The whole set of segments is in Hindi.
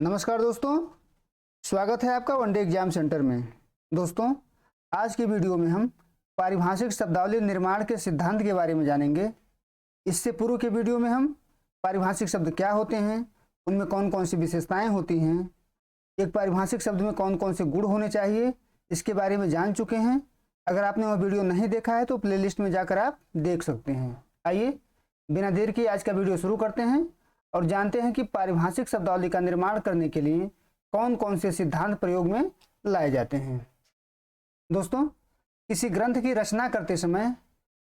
नमस्कार दोस्तों, स्वागत है आपका वनडे एग्जाम सेंटर में। दोस्तों, आज की वीडियो में हम पारिभाषिक शब्दावली निर्माण के सिद्धांत के बारे में जानेंगे। इससे पूर्व के वीडियो में हम पारिभाषिक शब्द क्या होते हैं, उनमें कौन कौन सी विशेषताएं होती हैं, एक पारिभाषिक शब्द में कौन कौन से गुण होने चाहिए, इसके बारे में जान चुके हैं। अगर आपने वह वीडियो नहीं देखा है तो प्लेलिस्ट में जाकर आप देख सकते हैं। आइए बिना देर किए आज का वीडियो शुरू करते हैं और जानते हैं कि पारिभाषिक शब्दावली का निर्माण करने के लिए कौन कौन से सिद्धांत प्रयोग में लाए जाते हैं। दोस्तों, किसी ग्रंथ की रचना करते समय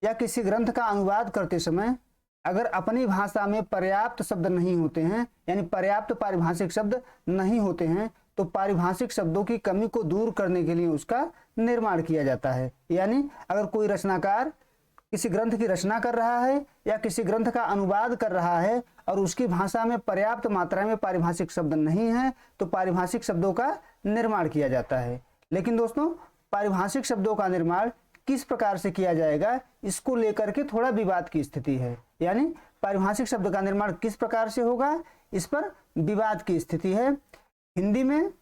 या किसी ग्रंथ का अनुवाद करते समय अगर अपनी भाषा में पर्याप्त शब्द नहीं होते हैं, यानी पर्याप्त पारिभाषिक शब्द नहीं होते हैं, तो पारिभाषिक शब्दों की कमी को दूर करने के लिए उसका निर्माण किया जाता है। यानी अगर कोई रचनाकार किसी ग्रंथ की रचना कर रहा है या किसी ग्रंथ का अनुवाद कर रहा है और उसकी भाषा में पर्याप्त मात्रा में पारिभाषिक शब्द नहीं है, तो पारिभाषिक शब्दों का निर्माण किया जाता है। लेकिन दोस्तों, पारिभाषिक शब्दों का निर्माण किस प्रकार से किया जाएगा, इसको लेकर के थोड़ा विवाद की स्थिति है। यानी पारिभाषिक शब्द का निर्माण किस प्रकार से होगा, इस पर विवाद की स्थिति है। हिंदी में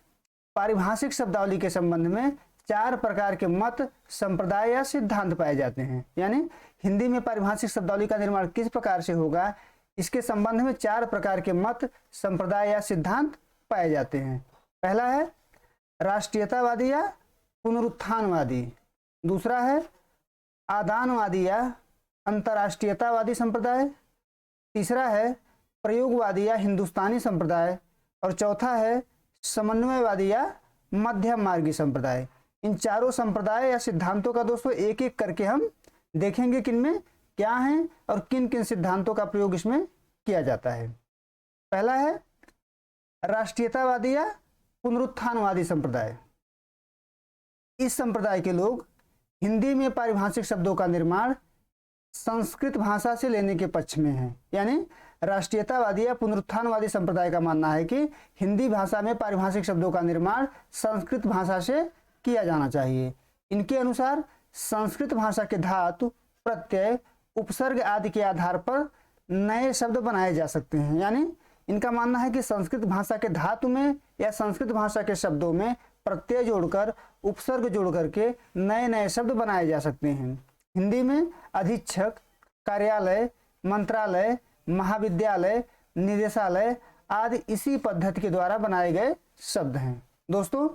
पारिभाषिक शब्दावली के संबंध में 4 प्रकार के मत, संप्रदाय या सिद्धांत पाए जाते हैं। यानी हिंदी में पारिभाषिक शब्दावली का निर्माण किस प्रकार से होगा, इसके संबंध में 4 प्रकार के मत, संप्रदाय या सिद्धांत पाए जाते हैं। पहला है राष्ट्रीयतावादी या पुनरुत्थानवादी, दूसरा है आदानवादी या अंतर्राष्ट्रीयतावादी संप्रदाय, तीसरा है प्रयोगवादी या हिंदुस्तानी संप्रदाय, और चौथा है समन्वयवादी या मध्यम मार्गी संप्रदाय। इन चारों संप्रदाय या सिद्धांतों का दोस्तों एक एक करके हम देखेंगे कि इनमें क्या है और किन किन सिद्धांतों का प्रयोग इसमें किया जाता है। पहला है राष्ट्रीयतावादी या पुनरुत्थानवादी संप्रदाय। इस संप्रदाय के लोग हिंदी में पारिभाषिक शब्दों का निर्माण संस्कृत भाषा से लेने के पक्ष में है। यानी राष्ट्रीयतावादी या पुनरुत्थानवादी संप्रदाय का मानना है कि हिंदी भाषा में पारिभाषिक शब्दों का निर्माण संस्कृत भाषा से किया जाना चाहिए। इनके अनुसार संस्कृत भाषा के धातु, प्रत्यय, उपसर्ग आदि के आधार पर नए शब्द बनाए जा सकते हैं। यानी इनका मानना है कि संस्कृत भाषा के धातु में या संस्कृत भाषा के शब्दों में प्रत्यय जोड़कर, उपसर्ग जोड़ करके नए नए शब्द बनाए जा सकते हैं। हिंदी में अधीक्षक, कार्यालय, मंत्रालय, महाविद्यालय, निदेशालय आदि इसी पद्धति के द्वारा बनाए गए शब्द हैं। दोस्तों,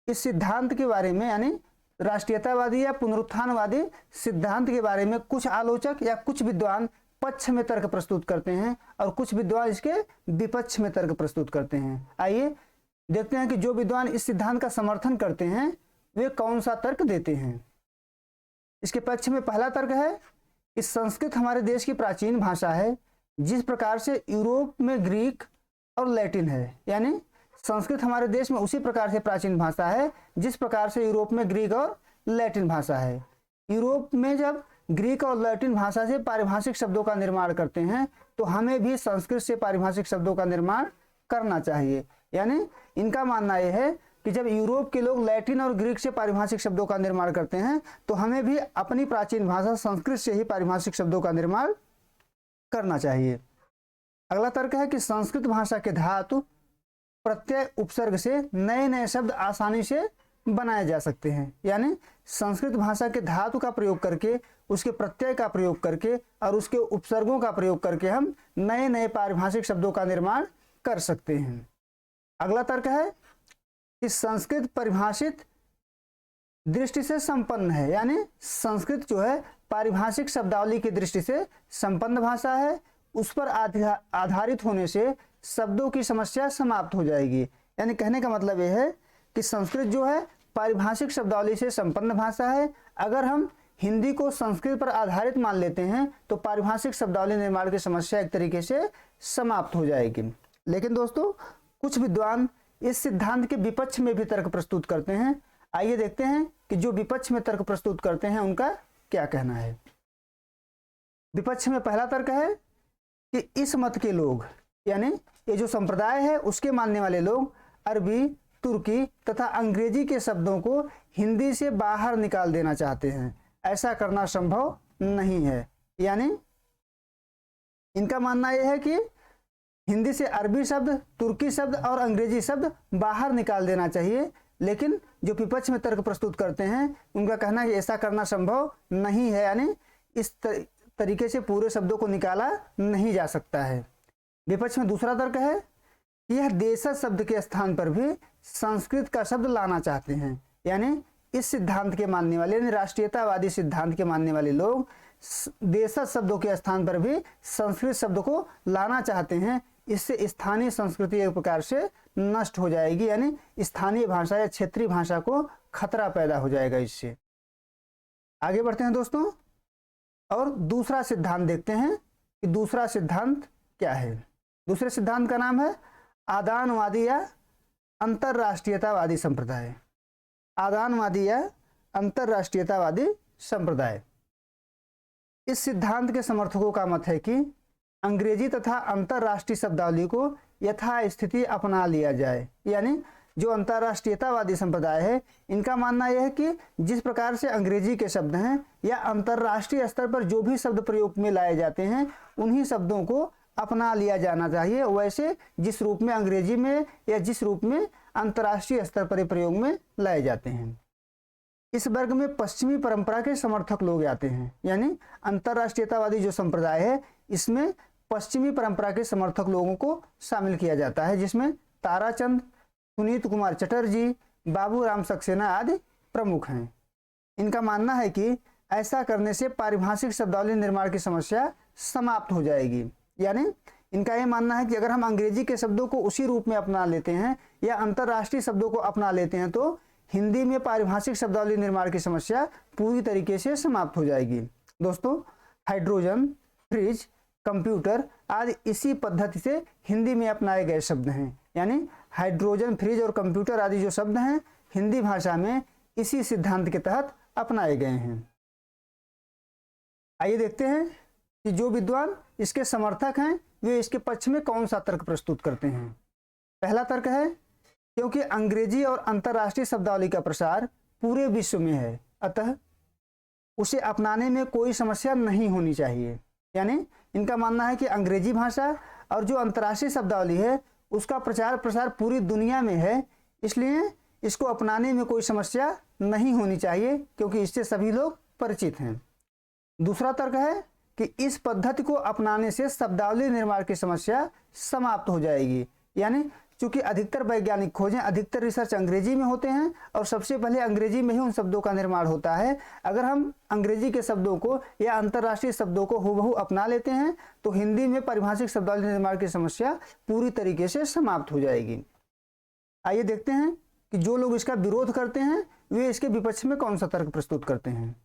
इस सिद्धांत के बारे में यानी राष्ट्रीयतावादी या पुनरुत्थानवादी सिद्धांत के बारे में कुछ आलोचक या कुछ विद्वान पक्ष में तर्क प्रस्तुत करते हैं और कुछ विद्वान इसके विपक्ष में तर्क प्रस्तुत करते हैं। आइए देखते हैं कि जो विद्वान इस सिद्धांत का समर्थन करते हैं वे कौन सा तर्क देते हैं। इसके पक्ष में पहला तर्क है कि संस्कृत हमारे देश की प्राचीन भाषा है, जिस प्रकार से यूरोप में ग्रीक और लैटिन है। यानी संस्कृत हमारे देश में उसी प्रकार से प्राचीन भाषा है जिस प्रकार से यूरोप में ग्रीक और लैटिन भाषा है। यूरोप में जब ग्रीक और लैटिन भाषा से पारिभाषिक शब्दों का निर्माण करते हैं तो हमें भी संस्कृत से पारिभाषिक शब्दों का निर्माण करना चाहिए। यानी इनका मानना यह है कि जब यूरोप के लोग लैटिन और ग्रीक से पारिभाषिक शब्दों का निर्माण करते हैं तो हमें भी अपनी प्राचीन भाषा संस्कृत से ही पारिभाषिक शब्दों का निर्माण करना चाहिए। अगला तर्क है कि संस्कृत भाषा के धातु, प्रत्यय, उपसर्ग से नए नए शब्द आसानी से बनाए जा सकते हैं। यानी संस्कृत भाषा के धातु का प्रयोग करके, उसके प्रत्यय का प्रयोग करके और उसके उपसर्गों का प्रयोग करके हम नए नए पारिभाषिक शब्दों का निर्माण कर सकते हैं। अगला तर्क है कि संस्कृत परिभाषित दृष्टि से संपन्न है। यानी संस्कृत जो है पारिभाषिक शब्दावली की दृष्टि से संपन्न भाषा है, उस पर आधारित होने से शब्दों की समस्या समाप्त हो जाएगी। यानी कहने का मतलब यह है कि संस्कृत जो है पारिभाषिक शब्दावली से संपन्न भाषा है। अगर हम हिंदी को संस्कृत पर आधारित मान लेते हैं तो पारिभाषिक शब्दावली निर्माण की समस्या एक तरीके से समाप्त हो जाएगी। लेकिन दोस्तों, कुछ विद्वान इस सिद्धांत के विपक्ष में भी तर्क प्रस्तुत करते हैं। आइए देखते हैं कि जो विपक्ष में तर्क प्रस्तुत करते हैं उनका क्या कहना है। विपक्ष में पहला तर्क है कि इस मत के लोग, यानी ये जो संप्रदाय है उसके मानने वाले लोग अरबी, तुर्की तथा अंग्रेजी के शब्दों को हिंदी से बाहर निकाल देना चाहते हैं। ऐसा करना संभव नहीं है। यानी इनका मानना यह है कि हिंदी से अरबी शब्द, तुर्की शब्द और अंग्रेजी शब्द बाहर निकाल देना चाहिए। लेकिन जो विपक्ष में तर्क प्रस्तुत करते हैं उनका कहना है कि ऐसा करना संभव नहीं है, यानी इस तरीके से पूरे शब्दों को निकाला नहीं जा सकता है। विपक्ष में दूसरा तर्क है कि यह देशज शब्द के स्थान पर भी संस्कृत का शब्द लाना चाहते हैं, यानी इस सिद्धांत के मानने वाले, यानी राष्ट्रीयतावादी सिद्धांत के मानने वाले लोग देशज शब्दों के स्थान पर भी संस्कृत शब्द को लाना चाहते हैं। इससे स्थानीय संस्कृति एक प्रकार से नष्ट हो जाएगी, यानी स्थानीय भाषा या क्षेत्रीय भाषा को खतरा पैदा हो जाएगा इससे। आगे बढ़ते हैं दोस्तों और दूसरा सिद्धांत देखते हैं कि दूसरा सिद्धांत क्या है। दूसरे सिद्धांत का नाम है आदानवादी या अंतरराष्ट्रीयतावादी संप्रदाय। आदानवादी या अंतरराष्ट्रीयतावादी संप्रदाय। इस सिद्धांत के समर्थकों का मत है कि अंग्रेजी तथा अंतरराष्ट्रीय शब्दावली को यथास्थिति अपना लिया जाए, यानी जो अंतरराष्ट्रीयतावादी संप्रदाय है इनका मानना यह है कि जिस प्रकार से अंग्रेजी के शब्द हैं या अंतरराष्ट्रीय स्तर पर जो भी शब्द प्रयोग में लाए जाते हैं उन्हीं शब्दों को अपना लिया जाना चाहिए, वैसे जिस रूप में अंग्रेजी में या जिस रूप में अंतर्राष्ट्रीय स्तर पर प्रयोग में लाए जाते हैं। इस वर्ग में पश्चिमी परंपरा के समर्थक लोग आते हैं, यानी अंतरराष्ट्रीयतावादी जो संप्रदाय है इसमें पश्चिमी परंपरा के समर्थक लोगों को शामिल किया जाता है, जिसमें ताराचंद, सुनीत कुमार चटर्जी, बाबू राम सक्सेना आदि प्रमुख हैं। इनका मानना है कि ऐसा करने से पारिभाषिक शब्दावली निर्माण की समस्या समाप्त हो जाएगी, यानी इनका यह मानना है कि अगर हम अंग्रेजी के शब्दों को उसी रूप में अपना लेते हैं या अंतरराष्ट्रीय शब्दों को अपना लेते हैं तो हिंदी में पारिभाषिक शब्दावली निर्माण की समस्या पूरी तरीके से समाप्त हो जाएगी। दोस्तों, हाइड्रोजन, फ्रिज, कंप्यूटर आदि इसी पद्धति से हिंदी में अपनाए गए शब्द हैं, यानी हाइड्रोजन, फ्रिज और कंप्यूटर आदि जो शब्द हैं हिंदी भाषा में इसी सिद्धांत के तहत अपनाए गए हैं। आइए देखते हैं कि जो विद्वान इसके समर्थक हैं वे इसके पक्ष में कौन सा तर्क प्रस्तुत करते हैं। पहला तर्क है क्योंकि अंग्रेजी और अंतर्राष्ट्रीय शब्दावली का प्रसार पूरे विश्व में है, अतः उसे अपनाने में कोई समस्या नहीं होनी चाहिए। यानी इनका मानना है कि अंग्रेजी भाषा और जो अंतर्राष्ट्रीय शब्दावली है उसका प्रचार प्रसार पूरी दुनिया में है, इसलिए इसको अपनाने में कोई समस्या नहीं होनी चाहिए क्योंकि इससे सभी लोग परिचित हैं। दूसरा तर्क है कि इस पद्धति को अपनाने से शब्दावली निर्माण की समस्या समाप्त हो जाएगी, यानी चूंकि अधिकतर वैज्ञानिक खोजें, अधिकतर रिसर्च अंग्रेजी में होते हैं और सबसे पहले अंग्रेजी में ही उन शब्दों का निर्माण होता है। अगर हम अंग्रेजी के शब्दों को या अंतर्राष्ट्रीय शब्दों को हूबहू अपना लेते हैं तो हिंदी में पारिभाषिक शब्दावली निर्माण की समस्या पूरी तरीके से समाप्त हो जाएगी। आइए देखते हैं कि जो लोग इसका विरोध करते हैं वे इसके विपक्ष में कौन सा तर्क प्रस्तुत करते हैं।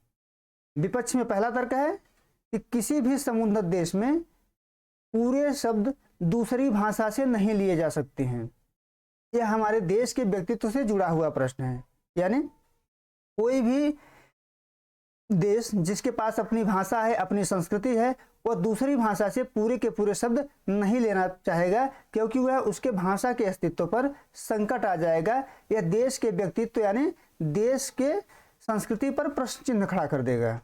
विपक्ष में पहला तर्क है कि किसी भी समुन्नत देश में पूरे शब्द दूसरी भाषा से नहीं लिए जा सकते हैं। यह हमारे देश के व्यक्तित्व से जुड़ा हुआ प्रश्न है, यानी कोई भी देश जिसके पास अपनी भाषा है, अपनी संस्कृति है, वह दूसरी भाषा से पूरे के पूरे शब्द नहीं लेना चाहेगा क्योंकि वह उसके भाषा के अस्तित्व पर संकट आ जाएगा। यह देश के व्यक्तित्व यानी देश के संस्कृति पर प्रश्न चिन्ह खड़ा कर देगा।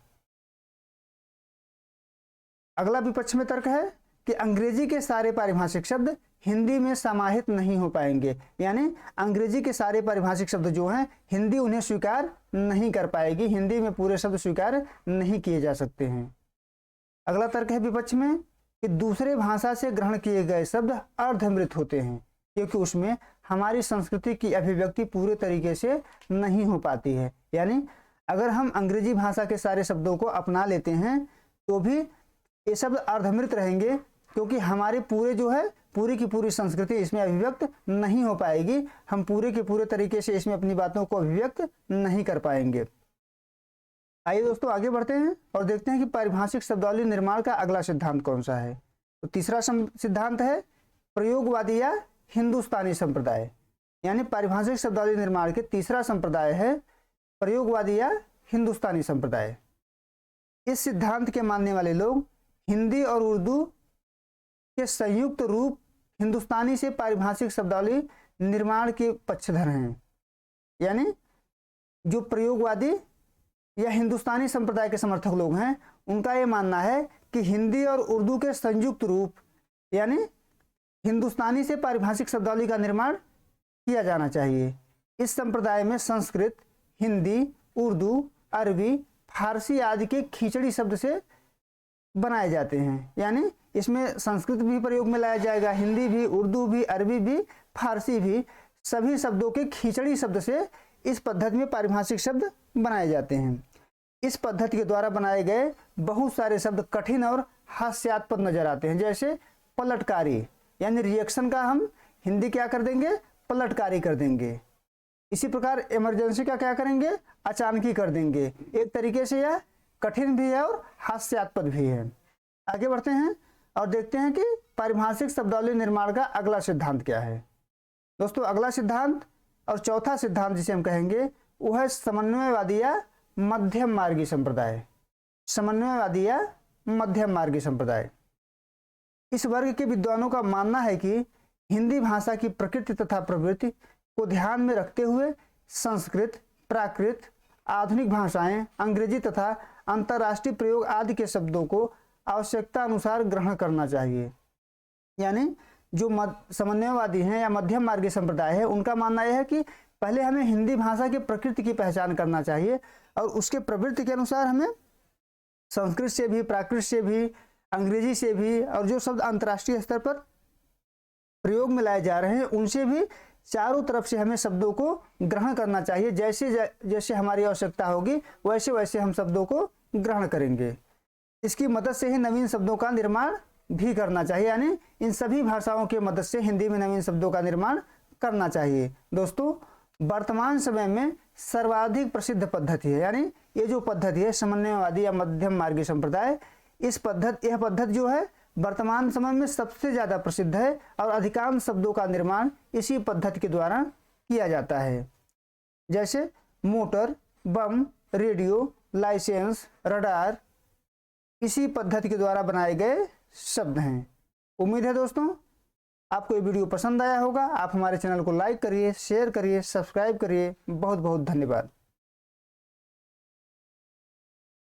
अगला विपक्ष में तर्क है कि अंग्रेजी के सारे पारिभाषिक शब्द हिंदी में समाहित नहीं हो पाएंगे, यानी अंग्रेजी के सारे पारिभाषिक शब्द जो हैं हिंदी उन्हें स्वीकार नहीं कर पाएगी, हिंदी में पूरे शब्द स्वीकार नहीं किए जा सकते हैं। अगला तर्क है विपक्ष में कि दूसरे भाषा से ग्रहण किए गए शब्द अर्धमृत होते हैं क्योंकि उसमें हमारी संस्कृति की अभिव्यक्ति पूरे तरीके से नहीं हो पाती है। यानी अगर हम अंग्रेजी भाषा के सारे शब्दों को अपना लेते हैं तो भी ये शब्द अर्धमृत रहेंगे क्योंकि हमारे पूरे जो है पूरी की पूरी संस्कृति इसमें अभिव्यक्त नहीं हो पाएगी, हम पूरे के पूरे तरीके से इसमें अपनी बातों को अभिव्यक्त नहीं कर पाएंगे। आइए दोस्तों आगे बढ़ते हैं और देखते हैं कि पारिभाषिक शब्दावली निर्माण का अगला सिद्धांत कौन सा है। तो तीसरा सिद्धांत है प्रयोगवादी या हिंदुस्तानी संप्रदाय, यानी पारिभाषिक शब्दावली निर्माण के तीसरा संप्रदाय है प्रयोगवादी या हिंदुस्तानी संप्रदाय। इस सिद्धांत के मानने वाले लोग हिंदी और उर्दू के संयुक्त रूप हिंदुस्तानी से पारिभाषिक शब्दावली निर्माण के पक्षधर हैं। यानी जो प्रयोगवादी या हिंदुस्तानी संप्रदाय के समर्थक लोग हैं उनका ये मानना है कि हिंदी और उर्दू के संयुक्त रूप यानी हिंदुस्तानी से पारिभाषिक शब्दावली का निर्माण किया जाना चाहिए। इस संप्रदाय में संस्कृत, हिंदी, उर्दू, अरबी, फारसी आदि के खिचड़ी शब्द से बनाए जाते हैं। यानी इसमें संस्कृत भी प्रयोग में लाया जाएगा, हिंदी भी, उर्दू भी, अरबी भी, फारसी भी, सभी शब्दों के खिचड़ी शब्द से इस पद्धति में पारिभाषिक शब्द बनाए जाते हैं। इस पद्धति के द्वारा बनाए गए बहुत सारे शब्द कठिन और हास्यास्पद नजर आते हैं, जैसे पलटकारी, यानी रिएक्शन का हम हिंदी क्या कर देंगे, पलटकारी कर देंगे। इसी प्रकार इमरजेंसी का क्या करेंगे, अचानकी कर देंगे। एक तरीके से यह कठिन भी है और हास्यास्पद भी है। आगे बढ़ते हैं और देखते हैं कि पारिभाषिक शब्दावली निर्माण का अगला सिद्धांत क्या है। दोस्तों, अगला सिद्धांत और चौथा सिद्धांत जिसे हम कहेंगे वो है समन्वयवादी या मध्यम मार्गी संप्रदाय। समन्वयवादी या मध्यम मार्गी संप्रदाय। इस वर्ग के विद्वानों का मानना है कि हिंदी भाषा की प्रकृति तथा प्रवृत्ति को ध्यान में रखते हुए संस्कृत, प्राकृत, आधुनिक भाषाएं, अंग्रेजी तथा अंतर्राष्ट्रीय प्रयोग आदि के शब्दों को आवश्यकता अनुसार ग्रहण करना चाहिए। यानी जो समन्वयवादी हैं या मध्यम मार्गी संप्रदाय है, उनका मानना यह है कि पहले हमें हिंदी भाषा की प्रकृति की पहचान करना चाहिए और उसके प्रवृत्ति के अनुसार हमें संस्कृत से भी, प्राकृत से भी, अंग्रेजी से भी और जो शब्द अंतर्राष्ट्रीय स्तर पर प्रयोग में लाए जा रहे हैं उनसे भी चारों तरफ से हमें शब्दों को ग्रहण करना चाहिए। जैसे जैसे हमारी आवश्यकता होगी वैसे वैसे हम शब्दों को ग्रहण करेंगे। इसकी मदद से ही नवीन शब्दों का निर्माण भी करना चाहिए। यानी इन सभी भाषाओं की मदद से हिंदी में नवीन शब्दों का निर्माण करना चाहिए। दोस्तों, वर्तमान समय में सर्वाधिक प्रसिद्ध पद्धति है, यानी ये जो पद्धति है समन्वयवादी या मध्यम मार्गी संप्रदाय, यह पद्धति जो है वर्तमान समय में सबसे ज्यादा प्रसिद्ध है और अधिकांश शब्दों का निर्माण इसी पद्धति के द्वारा किया जाता है। जैसे मोटर, बम, रेडियो, लाइसेंस, रडार इसी पद्धति के द्वारा बनाए गए शब्द हैं। उम्मीद है दोस्तों आपको ये वीडियो पसंद आया होगा। आप हमारे चैनल को लाइक करिए, शेयर करिए, सब्सक्राइब करिए। बहुत बहुत धन्यवाद।